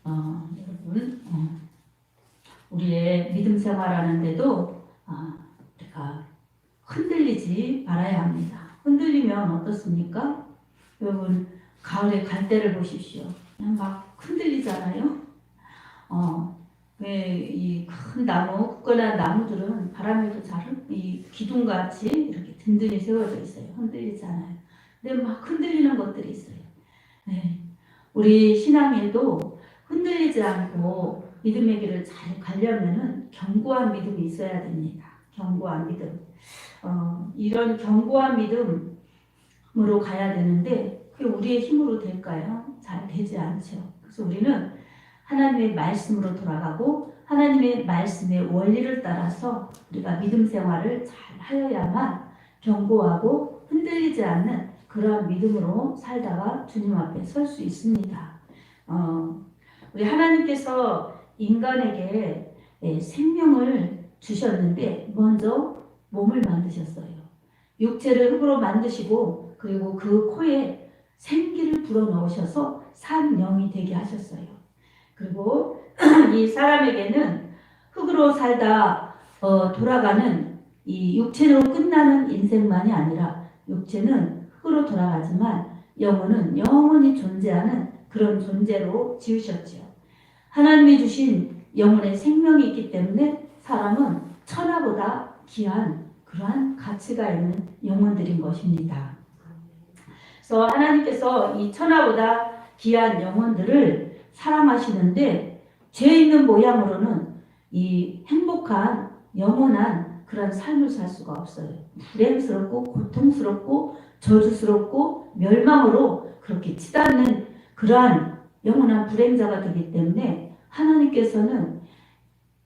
여러분, 우리의 믿음 생활하는데도 우리가 흔들리지 말아야 합니다. 흔들리면 어떻습니까? 여러분, 가을에 갈대를 보십시오. 그냥 막 흔들리잖아요. 왜 이 큰 나무, 굳건한 나무들은 바람에도 이 기둥같이 이렇게 든든히 세워져 있어요. 흔들리지 않아요. 근데 막 흔들리는 것들이 있어요. 네. 우리 신앙에도 흔들리지 않고 믿음의 길을 잘 가려면은 견고한 믿음이 있어야 됩니다. 견고한 믿음. 이런 견고한 믿음으로 가야 되는데 그게 우리의 힘으로 될까요? 잘 되지 않죠. 그래서 우리는 하나님의 말씀으로 돌아가고 하나님의 말씀의 원리를 따라서 우리가 믿음 생활을 잘 하여야만 견고하고 흔들리지 않는 그러한 믿음으로 살다가 주님 앞에 설 수 있습니다. 우리 하나님께서 인간에게 생명을 주셨는데 먼저 몸을 만드셨어요. 육체를 흙으로 만드시고 그리고 그 코에 생기를 불어넣으셔서 산 영이 되게 하셨어요. 그리고 이 사람에게는 흙으로 살다 돌아가는 이 육체로 끝나는 인생만이 아니라 육체는 흙으로 돌아가지만 영혼은 영원히 존재하는 그런 존재로 지으셨죠. 하나님이 주신 영혼의 생명이 있기 때문에 사람은 천하보다 귀한 그러한 가치가 있는 영혼들인 것입니다. 그래서 하나님께서 이 천하보다 귀한 영혼들을 사랑하시는데 죄 있는 모양으로는 이 행복한 영원한 그런 삶을 살 수가 없어요. 불행스럽고 고통스럽고 저주스럽고 멸망으로 그렇게 치닫는 그러한 영원한 불행자가 되기 때문에 하나님께서는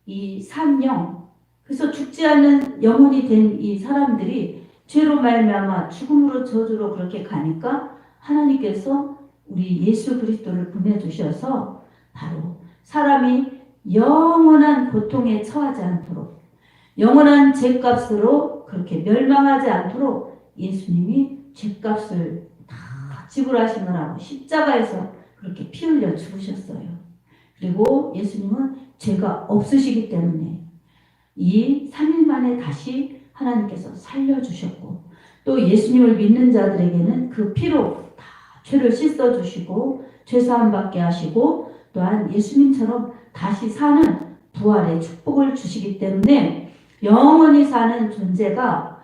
이 산영, 그래서 죽지 않는 영혼이 된 이 사람들이 죄로 말미암아 죽음으로 저주로 그렇게 가니까 하나님께서 우리 예수 그리스도를 보내주셔서 바로 사람이 영원한 고통에 처하지 않도록 영원한 죄값으로 그렇게 멸망하지 않도록 예수님이 죄값을 다 지불하시느라고 십자가에서 그렇게 피 흘려 죽으셨어요. 그리고 예수님은 죄가 없으시기 때문에 이 3일 만에 다시 하나님께서 살려주셨고 또 예수님을 믿는 자들에게는 그 피로 다 죄를 씻어주시고 죄사함 받게 하시고 또한 예수님처럼 다시 사는 부활의 축복을 주시기 때문에 영원히 사는 존재가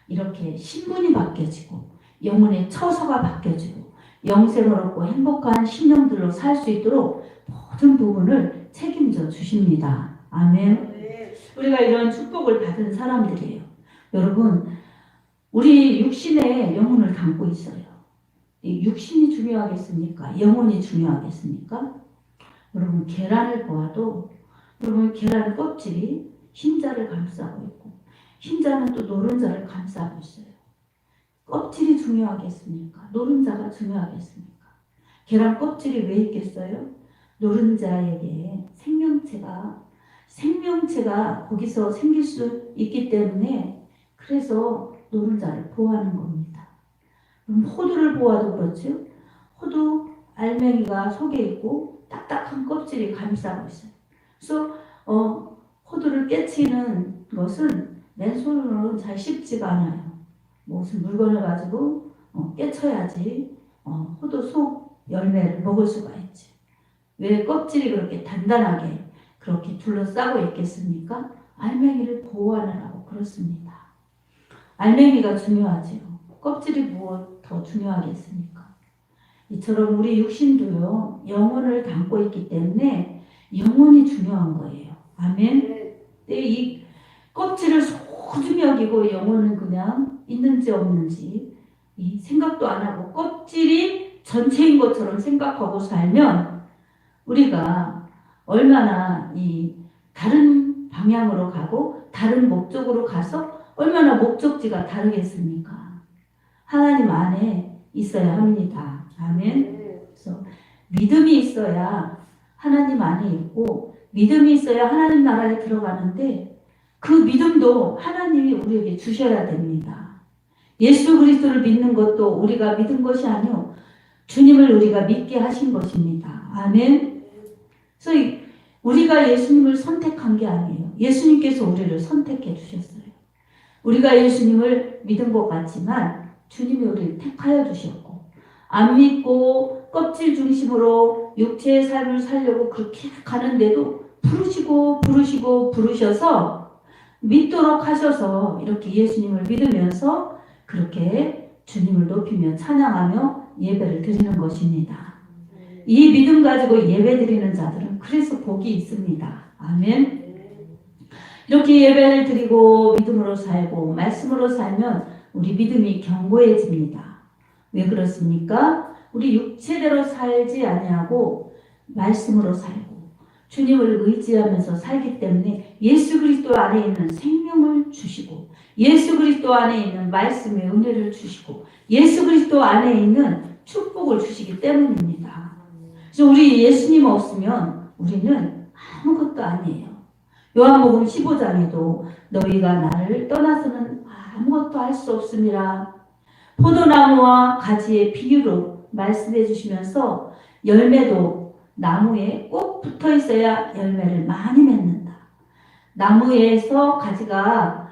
이렇게 신분이 바뀌어지고 영혼의 처서가 바뀌어지고 영생을 얻고 행복한 신령들로 살 수 있도록 모든 부분을 책임져 주십니다. 아멘. 우리가 이런 축복을 받은 사람들이에요. 여러분, 우리 육신에 영혼을 담고 있어요. 육신이 중요하겠습니까? 영혼이 중요하겠습니까? 여러분, 계란을 보아도 여러분 계란 껍질이 흰자를 감싸고 있고 흰자는 또 노른자를 감싸고 있어요. 껍질이 중요하겠습니까? 노른자가 중요하겠습니까? 계란 껍질이 왜 있겠어요? 노른자에게 생명체가 거기서 생길 수 있기 때문에 그래서 노른자를 보호하는 겁니다. 호두를 보아도 그렇죠. 호두 알맹이가 속에 있고 딱딱한 껍질이 감싸고 있어요. 그래서 호두를 깨치는 것은 맨손으로는 잘 쉽지가 않아요. 무슨 물건을 가지고 깨쳐야지 호두 속 열매를 먹을 수가 있지. 왜 껍질이 그렇게 단단하게 그렇게 둘러싸고 있겠습니까? 알맹이를 보호하느라고 그렇습니다. 알맹이가 중요하지요. 껍질이 무엇 더 중요하겠습니까? 이처럼 우리 육신도요, 영혼을 담고 있기 때문에 영혼이 중요한 거예요. 아멘. 이 껍질을 소중히 여기고 영혼은 그냥 있는지 없는지 이 생각도 안 하고 껍질이 전체인 것처럼 생각하고 살면 우리가 얼마나 이 다른 방향으로 가고 다른 목적으로 가서 얼마나 목적지가 다르겠습니까? 하나님 안에 있어야 합니다. 아멘. 그래서 믿음이 있어야 하나님 안에 있고 믿음이 있어야 하나님 나라에 들어가는데 그 믿음도 하나님이 우리에게 주셔야 됩니다. 예수 그리스도를 믿는 것도 우리가 믿은 것이 아니요 주님을 우리가 믿게 하신 것입니다. 아멘. 그래서 우리가 예수님을 선택한 게 아니에요. 예수님께서 우리를 선택해 주셨어요. 우리가 예수님을 믿은 것 같지만 주님이 우리를 택하여 주셨고, 안 믿고 껍질 중심으로 육체의 삶을 살려고 그렇게 가는데도 부르셔서 믿도록 하셔서 이렇게 예수님을 믿으면서 그렇게 주님을 높이며 찬양하며 예배를 드리는 것입니다. 이 믿음 가지고 예배 드리는 자들은 그래서 복이 있습니다. 아멘. 이렇게 예배를 드리고 믿음으로 살고 말씀으로 살면 우리 믿음이 견고해집니다. 왜 그렇습니까? 우리 육체대로 살지 아니하고 말씀으로 살고 주님을 의지하면서 살기 때문에 예수 그리스도 안에 있는 생명을 주시고, 예수 그리스도 안에 있는 말씀의 은혜를 주시고, 예수 그리스도 안에 있는 축복을 주시기 때문입니다. 그래서 우리 예수님 없으면 우리는 아무것도 아니에요. 요한복음 15장에도 너희가 나를 떠나서는 아무것도 할 수 없음이라 포도나무와 가지의 비유로 말씀해 주시면서 열매도 나무에 꼭 붙어 있어야 열매를 많이 맺는다. 나무에서 가지가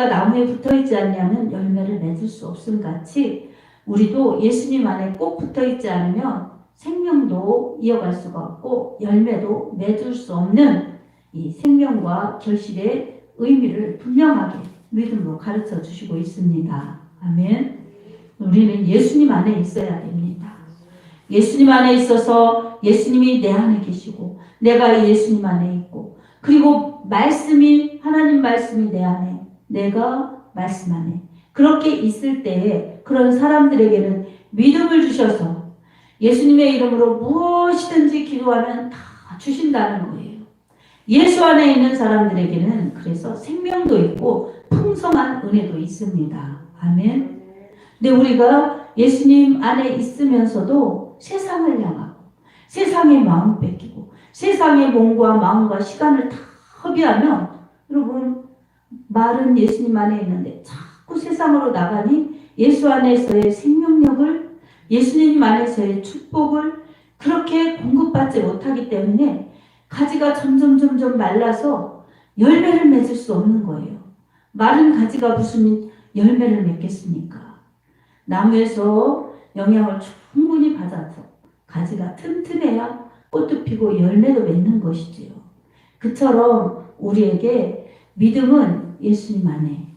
나무에 붙어 있지 않으면 열매를 맺을 수 없음 같이 우리도 예수님 안에 꼭 붙어 있지 않으면 생명도 이어갈 수가 없고 열매도 맺을 수 없는 이 생명과 결실의 의미를 분명하게 믿음으로 가르쳐 주시고 있습니다. 아멘. 우리는 예수님 안에 있어야 됩니다. 예수님 안에 있어서 예수님이 내 안에 계시고 내가 예수님 안에 있고 그리고 하나님 말씀이 내 안에 내가 말씀 안에 그렇게 있을 때에 그런 사람들에게는 믿음을 주셔서 예수님의 이름으로 무엇이든지 기도하면 다 주신다는 거예요. 예수 안에 있는 사람들에게는 그래서 생명도 있고 풍성한 은혜도 있습니다. 아멘. 근데 우리가 예수님 안에 있으면서도 세상을 향하고 세상의 마음 뺏기고 세상의 몸과 마음과 시간을 다 허비하면 여러분 말은 예수님 안에 있는데 자꾸 세상으로 나가니 예수 안에서의 생명력을 예수님 안에서의 축복을 그렇게 공급받지 못하기 때문에 가지가 점점 말라서 열매를 맺을 수 없는 거예요. 마른 가지가 무슨 열매를 맺겠습니까? 나무에서 영양을 충분히 받아서 가지가 튼튼해야 꽃도 피고 열매도 맺는 것이지요. 그처럼 우리에게 믿음은 예수님 안에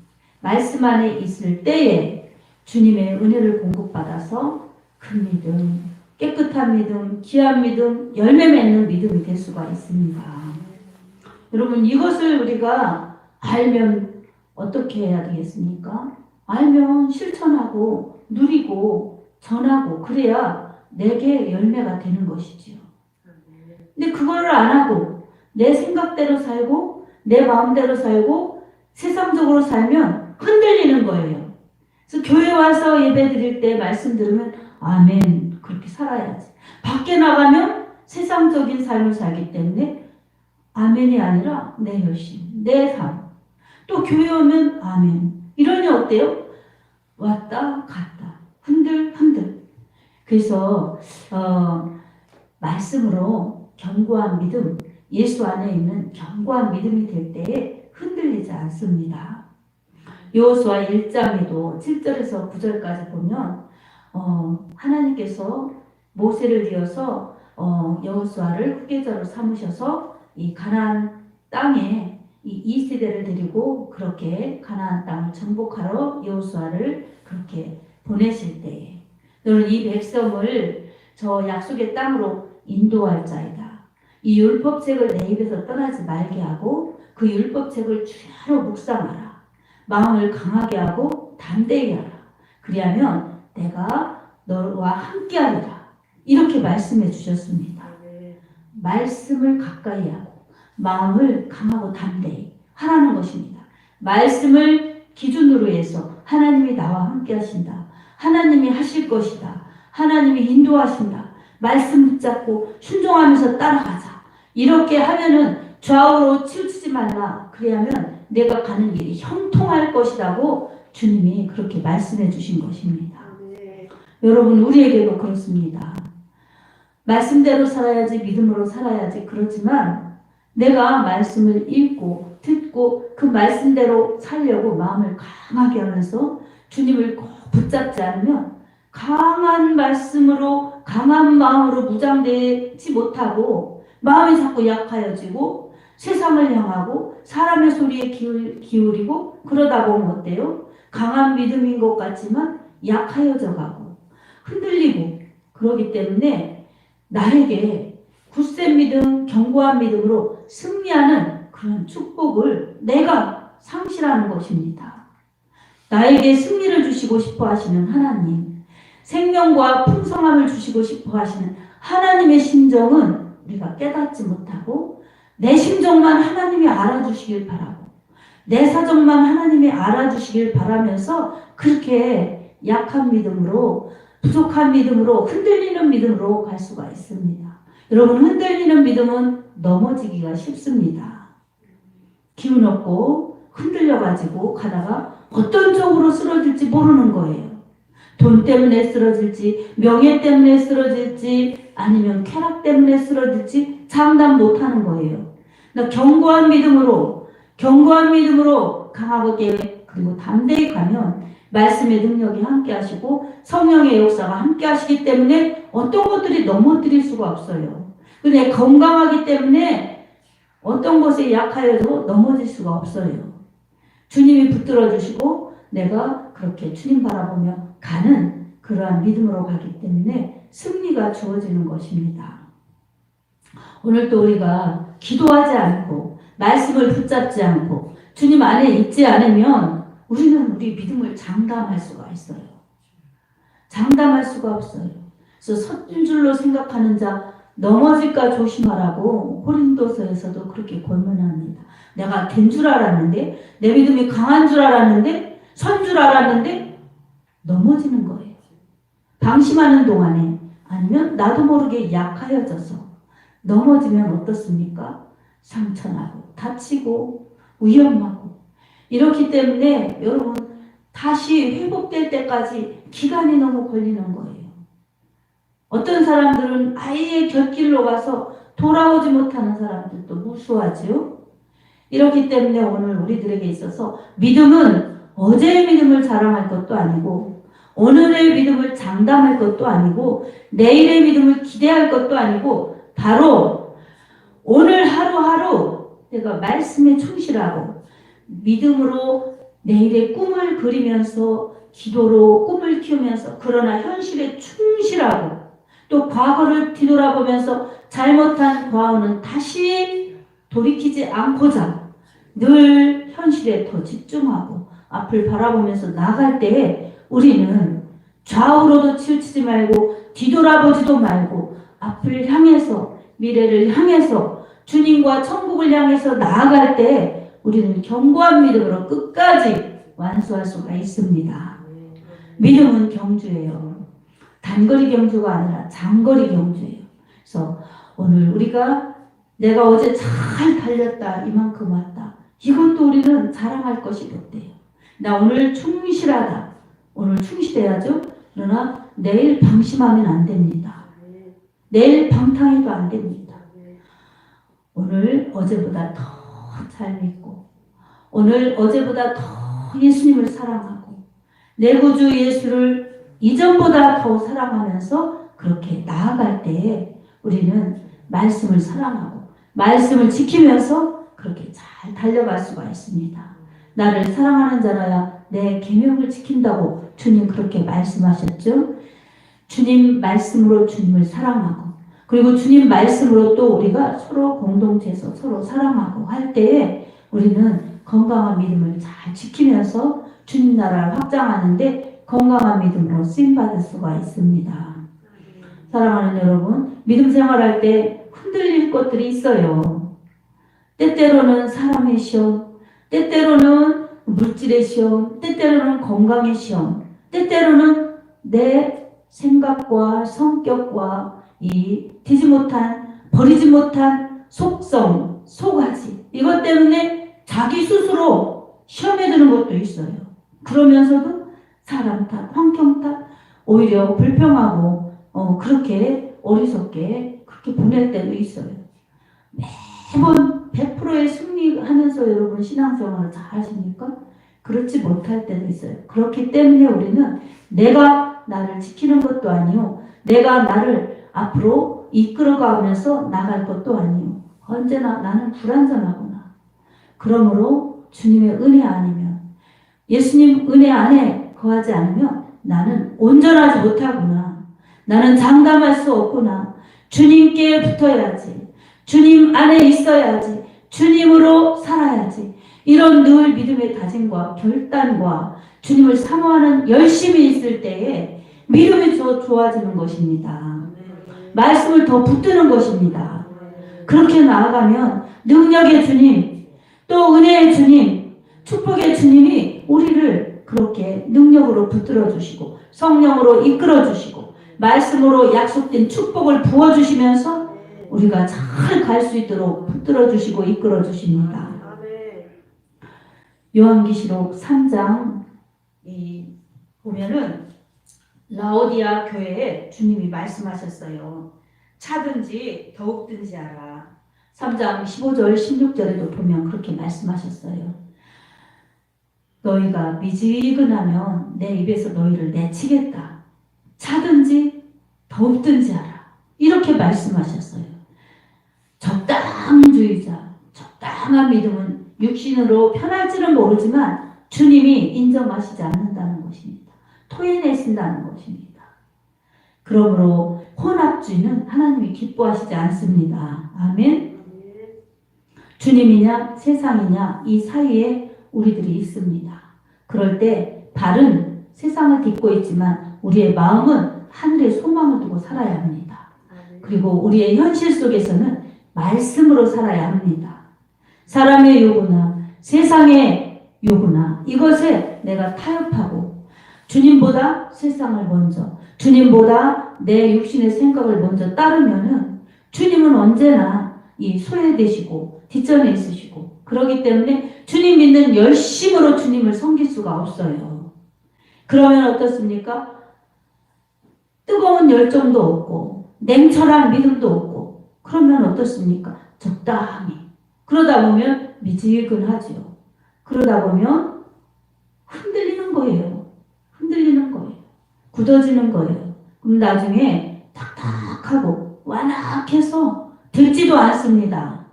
말씀 안에 있을 때에 주님의 은혜를 공급받아서 그 믿음, 깨끗한 믿음, 귀한 믿음, 열매 맺는 믿음이 될 수가 있습니다. 여러분 이것을 우리가 알면 어떻게 해야 되겠습니까? 알면 실천하고 누리고 전하고 그래야 내게 열매가 되는 것이지요. 근데 그거를 안 하고 내 생각대로 살고 내 마음대로 살고 세상적으로 살면 흔들리는 거예요. 그래서 교회 와서 예배 드릴 때 말씀 들으면 아멘 그렇게 살아야지. 밖에 나가면 세상적인 삶을 살기 때문에 아멘이 아니라 내 열심, 내 삶. 또 교회 오면 아멘. 이러니 어때요? 왔다 갔다 흔들. 그래서 말씀으로 견고한 믿음, 예수 안에 있는 견고한 믿음이 될 때에 흔들리지 않습니다. 여호수아 1장에도 7절에서 9절까지 보면 하나님께서 모세를 이어서 여호수아를 후계자로 삼으셔서 이 가나안 땅에 이 세대를 데리고 그렇게 가나안 땅을 정복하러 여호수아를 그렇게 보내실 때에 너는 이 백성을 저 약속의 땅으로 인도할 자이다. 이 율법책을 내 입에서 떠나지 말게 하고 그 율법책을 주야로 묵상하라. 마음을 강하게 하고 담대히 하라. 그리하면 내가 너와 함께하리라. 이렇게 말씀해 주셨습니다. 말씀을 가까이 하고 마음을 강하고 담대히 하라는 것입니다. 말씀을 기준으로 해서 하나님이 나와 함께 하신다. 하나님이 하실 것이다. 하나님이 인도하신다. 말씀 붙잡고 순종하면서 따라가자. 이렇게 하면은 좌우로 치우치지 말라. 그래야면 내가 가는 길이 형통할 것이라고 주님이 그렇게 말씀해 주신 것입니다. 여러분 우리에게도 그렇습니다. 말씀대로 살아야지, 믿음으로 살아야지. 그렇지만 내가 말씀을 읽고 듣고 그 말씀대로 살려고 마음을 강하게 하면서 주님을 꼭 붙잡지 않으면 강한 말씀으로 강한 마음으로 무장되지 못하고 마음이 자꾸 약하여지고 세상을 향하고 사람의 소리에 기울이고 그러다 보면 어때요? 강한 믿음인 것 같지만 약하여져 가고 흔들리고 그러기 때문에 나에게 굳센 믿음, 견고한 믿음으로 승리하는 그런 축복을 내가 상실하는 것입니다. 나에게 승리를 주시고 싶어 하시는 하나님, 생명과 풍성함을 주시고 싶어 하시는 하나님의 심정은 우리가 깨닫지 못하고 내 심정만 하나님이 알아주시길 바라고 내 사정만 하나님이 알아주시길 바라면서 그렇게 약한 믿음으로 부족한 믿음으로 흔들리는 믿음으로 갈 수가 있습니다. 여러분 흔들리는 믿음은 넘어지기가 쉽습니다. 기운 없고 흔들려가지고 가다가 어떤 쪽으로 쓰러질지 모르는 거예요. 돈 때문에 쓰러질지 명예 때문에 쓰러질지 아니면 쾌락 때문에 쓰러질지 장담 못하는 거예요. 견고한 믿음으로 강하게 그리고 담대히 가면 말씀의 능력이 함께 하시고 성령의 역사가 함께 하시기 때문에 어떤 것들이 넘어뜨릴 수가 없어요. 근데 건강하기 때문에 어떤 것에 약하여도 넘어질 수가 없어요. 주님이 붙들어 주시고 내가 그렇게 주님 바라보며 가는 그러한 믿음으로 가기 때문에 승리가 주어지는 것입니다. 오늘 또 우리가 기도하지 않고 말씀을 붙잡지 않고 주님 안에 있지 않으면 우리는 우리 믿음을 장담할 수가 있어요. 장담할 수가 없어요. 그래서 섰진 줄로 생각하는 자 넘어질까 조심하라고 고린도서에서도 그렇게 권면합니다. 내가 된 줄 알았는데 내 믿음이 강한 줄 알았는데 선 줄 알았는데 넘어지는 거예요. 방심하는 동안에 아니면 나도 모르게 약하여져서 넘어지면 어떻습니까? 상처나고 다치고 위험하고 이렇기 때문에 여러분 다시 회복될 때까지 기간이 너무 걸리는 거예요. 어떤 사람들은 아예 곁길로 가서 돌아오지 못하는 사람들도 무수하죠. 이렇기 때문에 오늘 우리들에게 있어서 믿음은 어제의 믿음을 자랑할 것도 아니고 오늘의 믿음을 장담할 것도 아니고 내일의 믿음을 기대할 것도 아니고 바로 오늘 하루하루 내가 말씀에 충실하고 믿음으로 내일의 꿈을 그리면서 기도로 꿈을 키우면서 그러나 현실에 충실하고 또 과거를 뒤돌아보면서 잘못한 과오는 다시 돌이키지 않고자 늘 현실에 더 집중하고 앞을 바라보면서 나갈 때에 우리는 좌우로도 치우치지 말고 뒤돌아보지도 말고 앞을 향해서 미래를 향해서 주님과 천국을 향해서 나아갈 때 우리는 견고한 믿음으로 끝까지 완수할 수가 있습니다. 믿음은 경주예요. 단거리 경주가 아니라 장거리 경주예요. 그래서 오늘 우리가 내가 어제 잘 달렸다 이만큼 왔다 이것도 우리는 자랑할 것이 없대요. 나 오늘 충실하다. 오늘 충실해야죠. 그러나 내일 방심하면 안 됩니다. 내일 방탕해도 안 됩니다. 오늘 어제보다 더 잘 믿고 오늘 어제보다 더 예수님을 사랑하고 내 구주 예수를 이전보다 더 사랑하면서 그렇게 나아갈 때에 우리는 말씀을 사랑하고 말씀을 지키면서 그렇게 잘 달려갈 수가 있습니다. 나를 사랑하는 자라야 내 계명을 지킨다고 주님 그렇게 말씀하셨죠. 주님 말씀으로 주님을 사랑하고 그리고 주님 말씀으로 또 우리가 서로 공동체에서 서로 사랑하고 할 때에 우리는 건강한 믿음을 잘 지키면서 주님 나라를 확장하는데 건강한 믿음으로 쓰임받을 수가 있습니다. 사랑하는 여러분, 믿음 생활할 때 흔들릴 것들이 있어요. 때때로는 사람의 시험, 때때로는 물질의 시험, 때때로는 건강의 시험, 때때로는 내 생각과 성격과 이 되지 못한, 버리지 못한 속성, 속가지 이것 때문에 자기 스스로 시험에 드는 것도 있어요. 그러면서도 사람 탓, 환경 탓, 오히려 불평하고 그렇게 어리석게 그렇게 보낼 때도 있어요. 매번 100%의 승리하면서 여러분 신앙생활을 잘 하십니까? 그렇지 못할 때도 있어요. 그렇기 때문에 우리는 내가 나를 지키는 것도 아니요, 내가 나를 앞으로 이끌어가면서 나갈 것도 아니요, 언제나 나는 불완전하구나. 그러므로 주님의 은혜 아니면, 예수님 은혜 안에 거하지 않으면 나는 온전하지 못하구나. 나는 장담할 수 없구나. 주님께 붙어야지. 주님 안에 있어야지. 주님으로 살아야지. 이런 늘 믿음의 다짐과 결단과 주님을 사모하는 열심이 있을 때에 믿음이 좋아지는 것입니다. 말씀을 더 붙드는 것입니다. 그렇게 나아가면 능력의 주님, 또 은혜의 주님, 축복의 주님이 우리를 그렇게 능력으로 붙들어 주시고 성령으로 이끌어 주시고 말씀으로 약속된 축복을 부어 주시면서 우리가 잘 갈 수 있도록 붙들어 주시고 이끌어 주십니다. 요한계시록 3장 보면은 라오디아 교회에 주님이 말씀하셨어요. 차든지 더욱든지 하라. 3장 15절 16절에도 보면 그렇게 말씀하셨어요. 너희가 미지근하면 내 입에서 너희를 내치겠다. 차든지 더욱든지 하라. 이렇게 말씀하셨어요. 적당주의자, 적당한 믿음은 육신으로 편할지는 모르지만 주님이 인정하시지 않는다는 것입니다. 토해내신다는 것입니다. 그러므로 혼합주의는 하나님이 기뻐하시지 않습니다. 아멘. 주님이냐 세상이냐 이 사이에 우리들이 있습니다. 그럴 때 발은 세상을 딛고 있지만 우리의 마음은 하늘의 소망을 두고 살아야 합니다. 그리고 우리의 현실 속에서는 말씀으로 살아야 합니다. 사람의 요구나 세상의 요구나 이것에 내가 타협하고 주님보다 세상을 먼저, 주님보다 내 육신의 생각을 먼저 따르면은 주님은 언제나 이 소외되시고 뒷전에 있으시고 그렇기 때문에 주님 믿는 열심으로 주님을 섬길 수가 없어요. 그러면 어떻습니까? 뜨거운 열정도 없고 냉철한 믿음도 없고 그러면 어떻습니까? 적당히. 그러다 보면 미지근하죠. 그러다 보면 흔들리는 거예요. 흔들리는 거예요. 굳어지는 거예요. 그럼 나중에 탁탁하고 완악해서 듣지도 않습니다.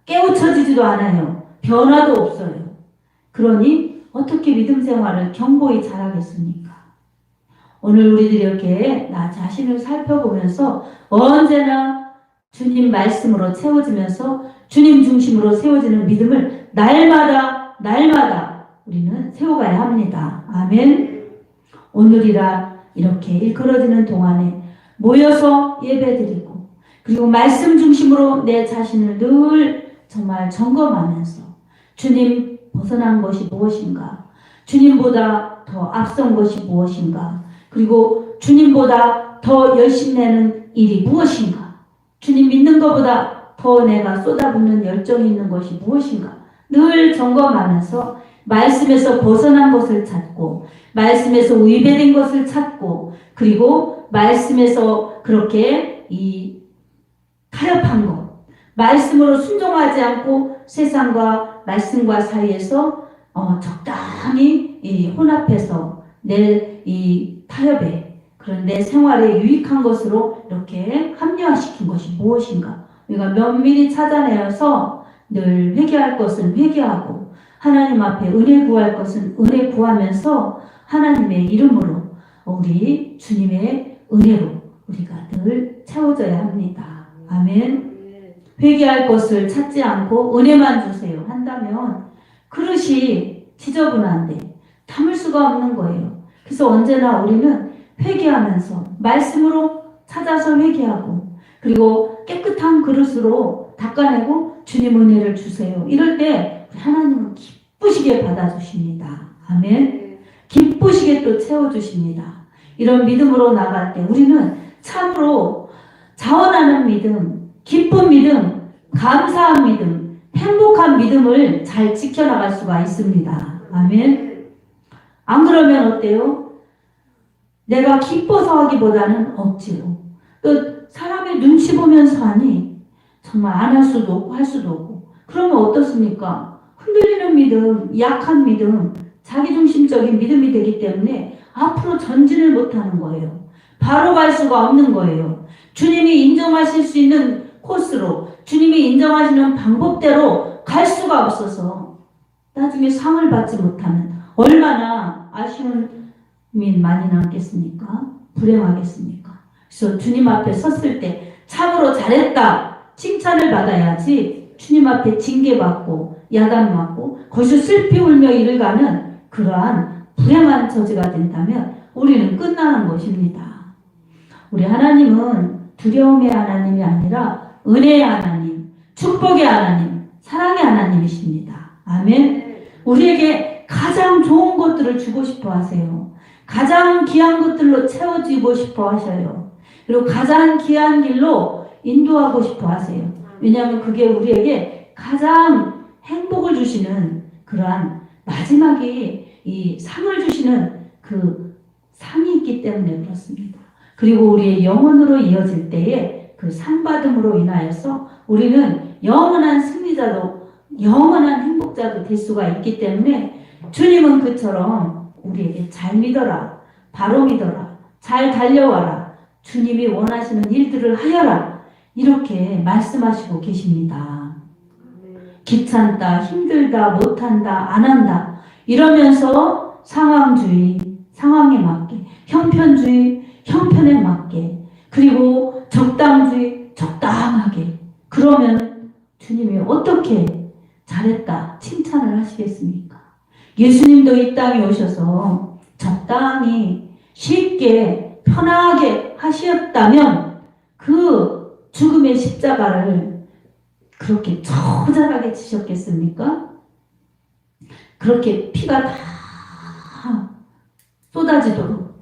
깨우쳐지지도 않아요. 변화도 없어요. 그러니 어떻게 믿음 생활을 견고히 잘하겠습니까? 오늘 우리들이 이렇게 나 자신을 살펴보면서 언제나 주님 말씀으로 채워지면서 주님 중심으로 세워지는 믿음을 날마다 우리는 세워가야 합니다. 아멘. 오늘이라 이렇게 일컬어지는 동안에 모여서 예배드리고 그리고 말씀 중심으로 내 자신을 늘 정말 점검하면서 주님 벗어난 것이 무엇인가, 주님보다 더 앞선 것이 무엇인가, 그리고 주님보다 더 열심 내는 일이 무엇인가, 주님 믿는 것보다 더 내가 쏟아붓는 열정이 있는 것이 무엇인가 늘 점검하면서 말씀에서 벗어난 것을 찾고 말씀에서 위배된 것을 찾고 그리고 말씀에서 그렇게 이 타협한 것, 말씀으로 순종하지 않고 세상과 말씀과 사이에서 적당히 이 혼합해서 내 이 타협에 그런 내 생활에 유익한 것으로 이렇게 합리화시킨 것이 무엇인가 우리가 면밀히 찾아내어서 늘 회개할 것은 회개하고 하나님 앞에 은혜 구할 것은 은혜 구하면서 하나님의 이름으로 우리 주님의 은혜로 우리가 늘 채워져야 합니다. 아멘. 회개할 것을 찾지 않고 은혜만 주세요 한다면 그릇이 지저분한데 담을 수가 없는 거예요. 그래서 언제나 우리는 회개하면서 말씀으로 찾아서 회개하고 그리고 깨끗한 그릇으로 닦아내고 주님 은혜를 주세요. 이럴 때 하나님은 기쁘시게 받아주십니다. 아멘. 기쁘시게 또 채워주십니다. 이런 믿음으로 나갈 때 우리는 참으로 자원하는 믿음, 기쁜 믿음, 감사한 믿음, 행복한 믿음을 잘 지켜나갈 수가 있습니다. 아멘. 안 그러면 어때요? 내가 기뻐서 하기보다는 억지로 또 사람의 눈치 보면서 하니 정말 안 할 수도 없고 할 수도 없고 그러면 어떻습니까? 흔들리는 믿음, 약한 믿음, 자기중심적인 믿음이 되기 때문에 앞으로 전진을 못하는 거예요. 바로 갈 수가 없는 거예요. 주님이 인정하실 수 있는 코스로 주님이 인정하시는 방법대로 갈 수가 없어서 나중에 상을 받지 못하는 얼마나 아쉬움이 많이 남겠습니까? 불행하겠습니까? 그래서 주님 앞에 섰을 때 참으로 잘했다 칭찬을 받아야지 주님 앞에 징계받고 야단맞고 거기서 슬피 울며 이를 가는 그러한 불행한 처지가 된다면 우리는 끝나는 것입니다. 우리 하나님은 두려움의 하나님이 아니라 은혜의 하나님, 축복의 하나님, 사랑의 하나님이십니다. 아멘. 우리에게 가장 좋은 것들을 주고 싶어 하세요. 가장 귀한 것들로 채워주고 싶어 하셔요. 그리고 가장 귀한 길로 인도하고 싶어 하세요. 왜냐하면 그게 우리에게 가장 행복을 주시는 그러한 마지막에 이 상을 주시는 그 상이 있기 때문에 그렇습니다. 그리고 우리의 영혼으로 이어질 때에 그 상 받음으로 인하여서 우리는 영원한 승리자도 영원한 행복자도 될 수가 있기 때문에 주님은 그처럼 우리에게 잘 믿어라, 바로 믿어라, 잘 달려와라, 주님이 원하시는 일들을 하여라 이렇게 말씀하시고 계십니다. 귀찮다, 힘들다, 못한다, 안 한다 이러면서 상황주의, 상황에 맞게, 형편주의, 형편에 맞게, 그리고 적당주의, 적당하게 그러면 주님이 어떻게 잘했다 칭찬을 하시겠습니까? 예수님도 이 땅에 오셔서 적당히 쉽게 편하게 하셨다면 그 죽음의 십자가를 그렇게 처절하게 치셨겠습니까? 그렇게 피가 다 쏟아지도록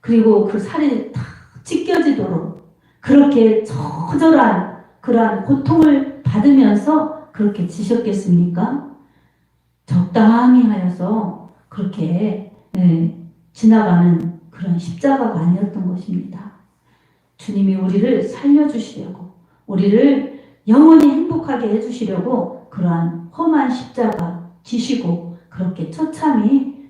그리고 그 살이 다 찢겨지도록 그렇게 처절한 그러한 고통을 받으면서 그렇게 지셨겠습니까? 적당히 하여서 그렇게 지나가는 그런 십자가가 아니었던 것입니다. 주님이 우리를 살려주시려고 우리를 영원히 행복하게 해주시려고 그러한 험한 십자가 지시고 그렇게 처참히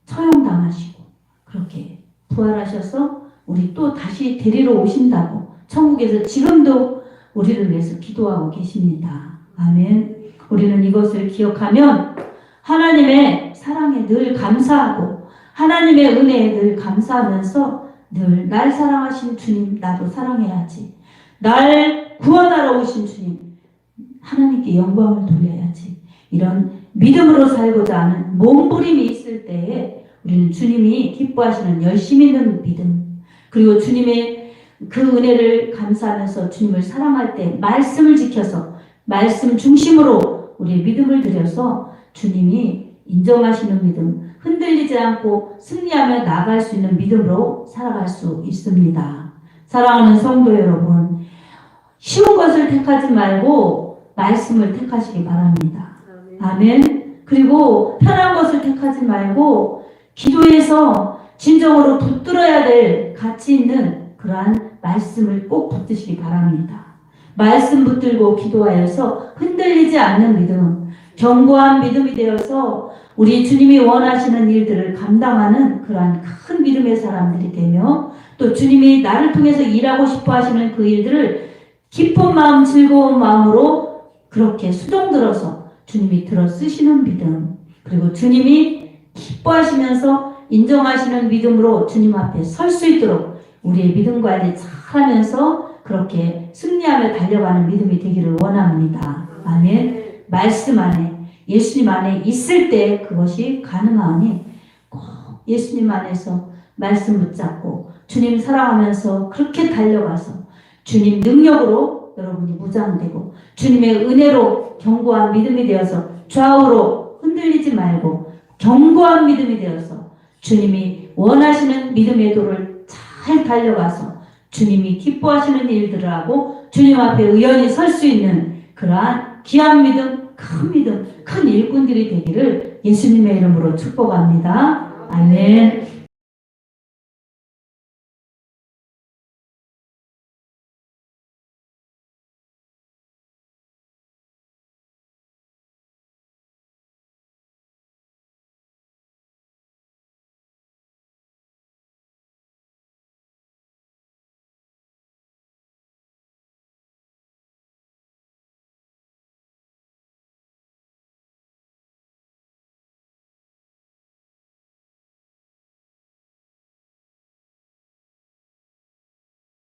처형당하시고 그렇게 부활하셔서 우리 또 다시 데리러 오신다고 천국에서 지금도 우리를 위해서 기도하고 계십니다. 아멘. 우리는 이것을 기억하면 하나님의 사랑에 늘 감사하고 하나님의 은혜에 늘 감사하면서 늘 날 사랑하신 주님 나도 사랑해야지. 날 구원하러 오신 주님 하나님께 영광을 돌려야지. 이런 믿음으로 살고자 하는 몸부림이 있을 때에 우리는 주님이 기뻐하시는 열심히 있는 믿음 그리고 주님의 그 은혜를 감사하면서 주님을 사랑할 때 말씀을 지켜서 말씀 중심으로 우리의 믿음을 들여서 주님이 인정하시는 믿음 흔들리지 않고 승리하며 나아갈 수 있는 믿음으로 살아갈 수 있습니다. 사랑하는 성도 여러분 쉬운 것을 택하지 말고 말씀을 택하시기 바랍니다. 아멘. 그리고 편한 것을 택하지 말고 기도에서 진정으로 붙들어야 될 가치 있는 그러한 말씀을 꼭 붙드시기 바랍니다. 말씀 붙들고 기도하여서 흔들리지 않는 믿음, 견고한 믿음이 되어서 우리 주님이 원하시는 일들을 감당하는 그러한 큰 믿음의 사람들이 되며 또 주님이 나를 통해서 일하고 싶어 하시는 그 일들을 기쁜 마음, 즐거운 마음으로 그렇게 수종들어서 주님이 들어 쓰시는 믿음 그리고 주님이 기뻐하시면서 인정하시는 믿음으로 주님 앞에 설 수 있도록 우리의 믿음 관리 잘하면서 그렇게 승리하며 달려가는 믿음이 되기를 원합니다. 아멘. 말씀 안에 예수님 안에 있을 때 그것이 가능하니 꼭 예수님 안에서 말씀 붙잡고 주님 사랑하면서 그렇게 달려가서 주님 능력으로 여러분이 무장되고 주님의 은혜로 견고한 믿음이 되어서 좌우로 흔들리지 말고 견고한 믿음이 되어서 주님이 원하시는 믿음의 도를 잘 달려가서 주님이 기뻐하시는 일들을 하고 주님 앞에 의연히 설 수 있는 그러한 귀한 믿음, 큰 일꾼들이 되기를 예수님의 이름으로 축복합니다. 아멘.